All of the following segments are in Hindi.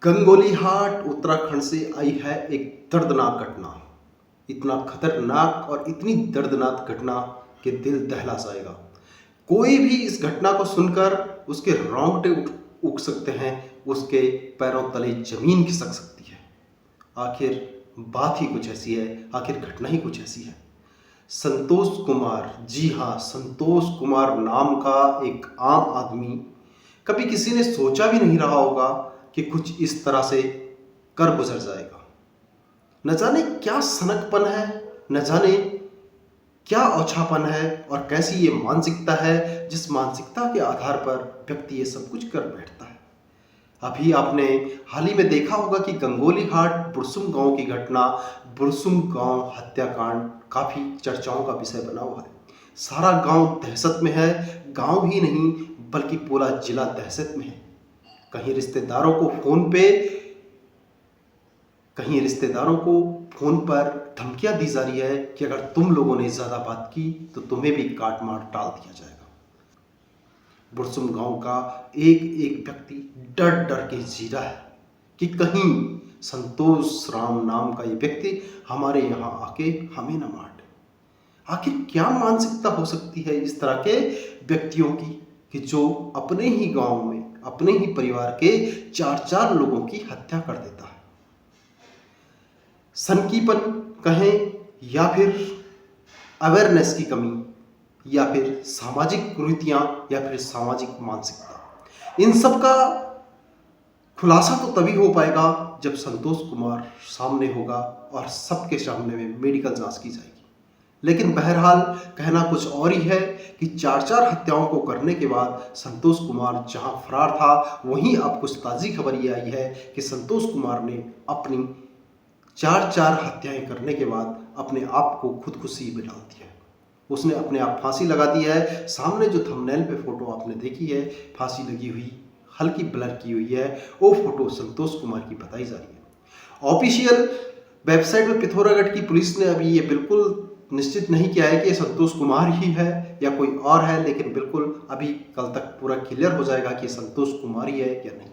गंगोलीहाट उत्तराखंड से आई है एक दर्दनाक घटना। इतना खतरनाक और इतनी दर्दनाक घटना कि दिल दहला जाएगा। कोई भी इस घटना को सुनकर उसके रोंगटे उठ सकते हैं, उसके पैरों तले जमीन खिसक सकती है। आखिर बात ही कुछ ऐसी है, आखिर घटना ही कुछ ऐसी है। संतोष कुमार, जी हाँ, संतोष कुमार नाम का एक आम आदमी, कभी किसी ने सोचा भी नहीं रहा होगा कि कुछ इस तरह से कर गुजर जाएगा। न जाने क्या सनकपन है, न जाने क्या औछापन है और कैसी ये मानसिकता है जिस मानसिकता के आधार पर व्यक्ति ये सब कुछ कर बैठता है। अभी आपने हाल ही में देखा होगा कि गंगोलीहाट बुरसुम गांव की घटना, बुरसुम गांव हत्याकांड काफी चर्चाओं का विषय बना हुआ है। सारा गांव दहशत में है। गांव ही नहीं बल्कि पूरा जिला दहशत में है। कहीं रिश्तेदारों को फोन पर धमकियां दी जा रही है कि अगर तुम लोगों ने ज्यादा बात की तो तुम्हें भी काट मार टाल दिया जाएगा। बुरसुम गांव का एक एक व्यक्ति डर डर के जी रहा है कि कहीं संतोष राम नाम का ये व्यक्ति हमारे यहाँ आके हमें न मार दे। आखिर क्या मानसिकता हो सकती है इस तरह के व्यक्तियों की कि जो अपने ही गांव में अपने ही परिवार के चार चार लोगों की हत्या कर देता है। सनकीपन कहें या फिर अवेयरनेस की कमी या फिर सामाजिक कुरीतियां या फिर सामाजिक मानसिकता, इन सब का खुलासा तो तभी हो पाएगा जब संतोष कुमार सामने होगा और सबके सामने में मेडिकल जांच की जाएगी। लेकिन बहरहाल कहना कुछ और ही है कि चार चार हत्याओं को करने के बाद संतोष कुमार जहां फरार था, वहीं अब कुछ ताज़ी खबर ये आई है कि संतोष कुमार ने अपनी चार चार हत्याएं करने के बाद अपने आप को खुदकुशी में डाल दिया है। उसने अपने आप फांसी लगा दी है। सामने जो थंबनेल पे फोटो आपने देखी है, फांसी लगी हुई, हल्की ब्लर की हुई है, वो फोटो संतोष कुमार की बताई जा रही है। ऑफिशियल वेबसाइट में पिथौरागढ़ की पुलिस ने अभी ये बिल्कुल निश्चित नहीं किया है कि संतोष कुमार ही है या कोई और है, लेकिन बिल्कुल अभी कल तक पूरा क्लियर हो जाएगा कि संतोष कुमार ही है या नहीं।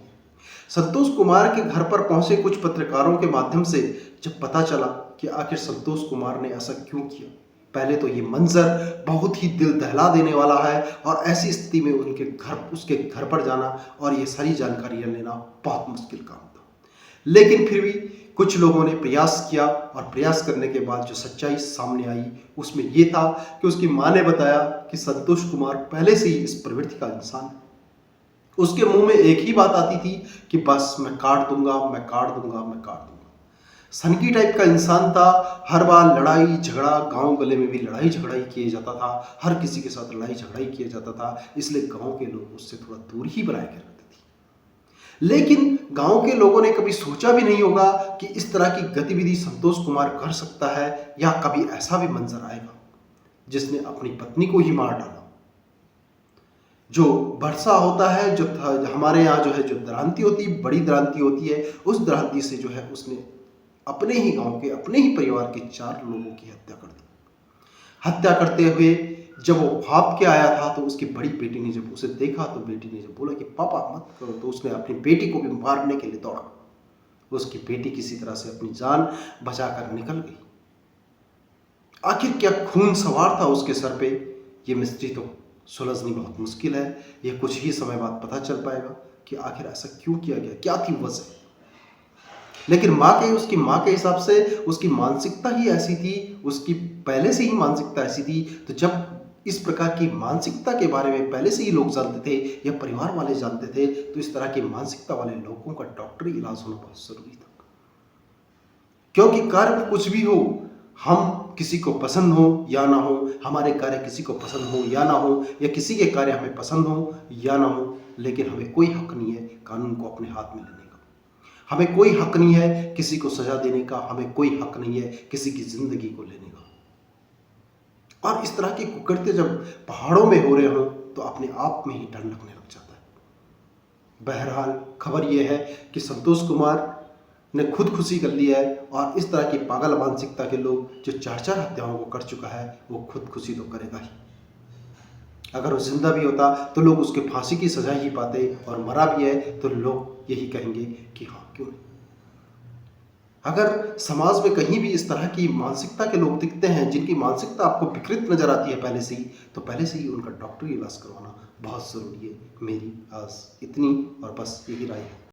संतोष कुमार के घर पर पहुंचे कुछ पत्रकारों के माध्यम से जब पता चला कि आखिर संतोष कुमार ने ऐसा क्यों किया, पहले तो ये मंजर बहुत ही दिल दहला देने वाला है और ऐसी स्थिति में उसके घर पर जाना और ये सारी जानकारियां लेना बहुत मुश्किल काम था। लेकिन फिर भी कुछ लोगों ने प्रयास किया और प्रयास करने के बाद जो सच्चाई सामने आई उसमें यह था कि उसकी मां ने बताया कि संतोष कुमार पहले से ही इस प्रवृत्ति का इंसान है। उसके मुंह में एक ही बात आती थी कि बस मैं काट दूंगा, मैं काट दूंगा, मैं काट दूंगा। सनकी टाइप का इंसान था। हर बार लड़ाई झगड़ा, गांव गले में भी लड़ाई झगड़ा ही किया जाता था, हर किसी के साथ लड़ाई झगड़ा ही किया जाता था। इसलिए गांव के लोग उससे थोड़ा दूर ही बनाए के रखते थे। लेकिन गांव के लोगों ने कभी सोचा भी नहीं होगा कि इस तरह की गतिविधि संतोष कुमार कर सकता है या कभी ऐसा भी मंजर आएगा जिसने अपनी पत्नी को ही मार डाला। जो वर्षा होता है, जो हमारे यहाँ जो है जो दरांती होती है, बड़ी दरांती होती है, उस दरांती से जो है उसने अपने ही गांव के अपने ही परिवार के 4 लोगों की हत्या कर दी। हत्या करते हुए जब वो भाप के आया था तो उसकी बड़ी बेटी ने जब उसे देखा तो बेटी ने जब बोला कि पापा मत करो, तो उसने अपनी बेटी को भी मारने के लिए दौड़ा। उसकी बेटी किसी तरह से अपनी जान बचाकर निकल गई। आखिर क्या खून सवार था उसके सर पे, ये मिस्ट्री तो सुलझनी बहुत मुश्किल है। यह कुछ ही समय बाद पता चल पाएगा कि आखिर ऐसा क्यों किया गया, क्या थी वजह। लेकिन उसकी माँ के हिसाब से उसकी मानसिकता ही ऐसी थी, उसकी पहले से ही मानसिकता ऐसी थी। तो जब इस प्रकार की मानसिकता के बारे में पहले से ही लोग जानते थे या परिवार वाले जानते थे, तो इस तरह की मानसिकता वाले लोगों का डॉक्टरी इलाज होना बहुत जरूरी था। क्योंकि कार्य कुछ भी हो, हम किसी को पसंद हो या ना हो, हमारे कार्य किसी को पसंद हो या ना हो, या किसी के कार्य हमें पसंद हो या ना हो, लेकिन हमें कोई हक नहीं है कानून को अपने हाथ में लेने का। हमें कोई हक नहीं है किसी को सजा देने का, हमें कोई हक नहीं है किसी की जिंदगी को लेने का। और इस तरह के कुकृत्य जब पहाड़ों में हो रहे हो तो अपने आप में ही डर लगने लग जाता है। बहरहाल खबर यह है कि संतोष कुमार ने खुदकुशी कर लिया है और इस तरह की पागल मानसिकता के लोग जो 4 हत्याओं को कर चुका है वो खुदकुशी तो करेगा ही। अगर वो जिंदा भी होता तो लोग उसके फांसी की सजा ही पाते, और मरा भी है तो लोग यही कहेंगे कि हाँ क्यों नहीं। अगर समाज में कहीं भी इस तरह की मानसिकता के लोग दिखते हैं जिनकी मानसिकता आपको विकृत नजर आती है पहले से ही, तो पहले से ही उनका डॉक्टरी इलाज करवाना बहुत ज़रूरी है। मेरी आज इतनी और बस यही राय है।